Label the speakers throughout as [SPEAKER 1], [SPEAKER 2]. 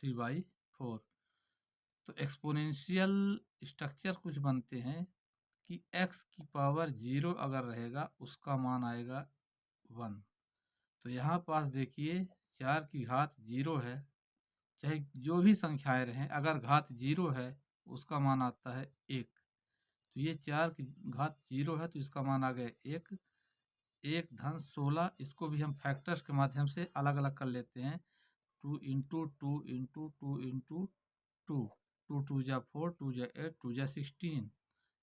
[SPEAKER 1] 3/4। तो exponential structure कुछ बनते हैं कि x की पावर 0 अगर रहेगा उसका मान आएगा 1। तो यहाँ पास देखिए 4 की घात 0 है, चाहे जो भी संख्याएं रहें, अगर घात 0 है उसका मान आता है 1। तो ये 4 की घात 0 है तो इसका मान आ गया 1। 1 धन 16, इसको भी हम फैक्टर्स के माध्यम से अलग अलग कर लेते हैं। 2 इंटू 2 इंटू 2 इंटू 2, 2 2 जा 4, 2 जा 8, 2 जा 16।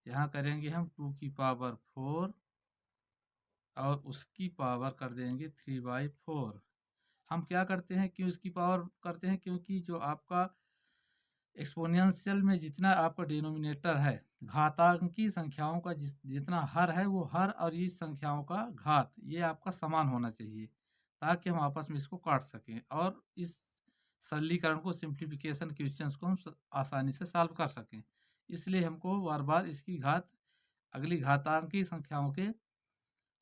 [SPEAKER 1] यहाँ करेंगे हम 2 की पावर 4 और उसकी पावर कर देंगे 3/4। हम क्या करते हैं, क्यों इसकी पावर करते हैं, क्योंकि जो आपका एक्सपोनेंशियल में जितना आपका डिनोमिनेटर है, घातांकी संख्याओं का जितना हर है वो हर और इस संख्याओं का घात ये आपका समान होना चाहिए, ताकि हम आपस में इसको काट सकें और इस सरलीकरण को, सिंप्लीफिकेशन क्वेश्चंस को हम आसानी से सॉल्व कर सकें। इसलिए हमको बार बार इसकी घात अगली घातांकी संख्याओं के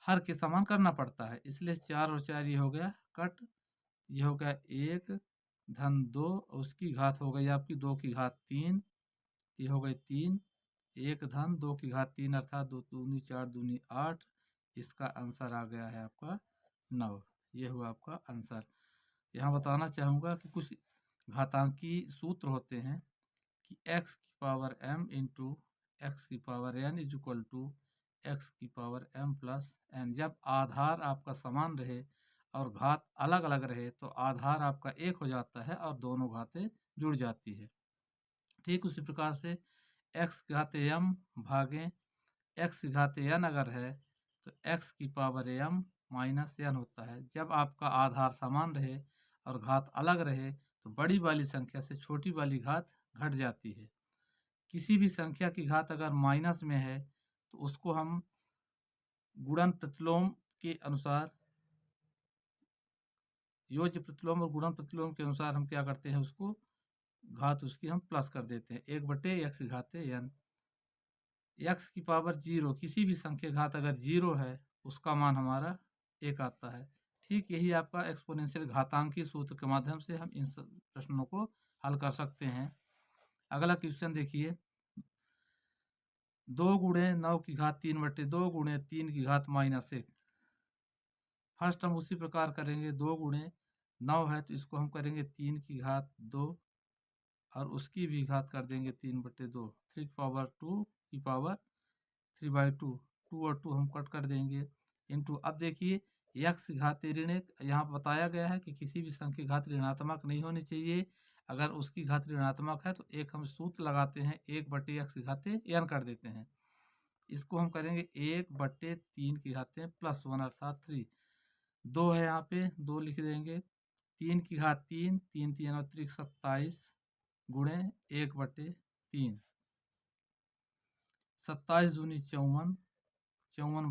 [SPEAKER 1] हर के समान करना पड़ता है। इसलिए 4 और 4 ये हो गया कट, ये हो गया 1 धन 2, उसकी घात हो गई आपकी 2 की घात 3, ये हो गई 3, 1 धन 2 की घात 3 अर्थात 2 दूनी 4 दूनी 8। इसका आंसर आ गया है आपका 9। ये हुआ आपका आंसर। यहाँ बताना चाहूँगा कि कुछ घातांकी सूत्र होते हैं कि x की पावर m इंटू एक्स की power n is equal to x की पावर m प्लस n। जब आधार आपका समान रहे और घात अलग अलग रहे तो आधार आपका एक हो जाता है और दोनों घातें जुड़ जाती है। ठीक उसी प्रकार से x घाते m भागे x घाते n अगर है तो x की पावर m माइनस n होता है। जब आपका आधार समान रहे और घात अलग रहे तो बड़ी वाली संख्या से छोटी वाली घात घट जाती है। किसी भी संख्या की घात अगर माइनस में है तो उसको हम गुणन प्रतिलोम के अनुसार, योज्य प्रतिलोम और गुणन प्रतिलोम के अनुसार हम क्या करते हैं, उसको घात उसकी हम प्लस कर देते हैं। 1/x घाते n। x की पावर 0, किसी भी संख्या घात अगर 0 है उसका मान हमारा 1 आता है। ठीक यही आपका एक्सपोनेंशियल घातांकी सूत्र के माध्यम से हम इन प्रश्नों को हल कर सकते हैं। अगला क्वेश्चन देखिए, 2 गुणे 9 की घात 3/2 गुणे 3 की घात -1। फर्स्ट हम उसी प्रकार करेंगे, 2 गुणे 9 है तो इसको हम करेंगे 3 की घात 2 और उसकी भी घात कर देंगे 3/2। 3 की पावर 2 की पावर 3/2, 2 और 2 हम कट कर देंगे इंटू। अब देखिए x घात ऋण 1, यहाँ बताया गया है कि किसी भी संख्या घात ऋणात्मक नहीं होनी चाहिए। अगर उसकी घात ऋणात्मक है तो एक हम सूत्र लगाते हैं, 1/x घाते n कर देते हैं। इसको हम करेंगे 1/3 की घाते +1 अर्थात 3। 2 है यहाँ पे 2 लिख देंगे, 3 की घात 3, 3 3 और 3 27 गुणे 1/3, 27 दूनी 54, 54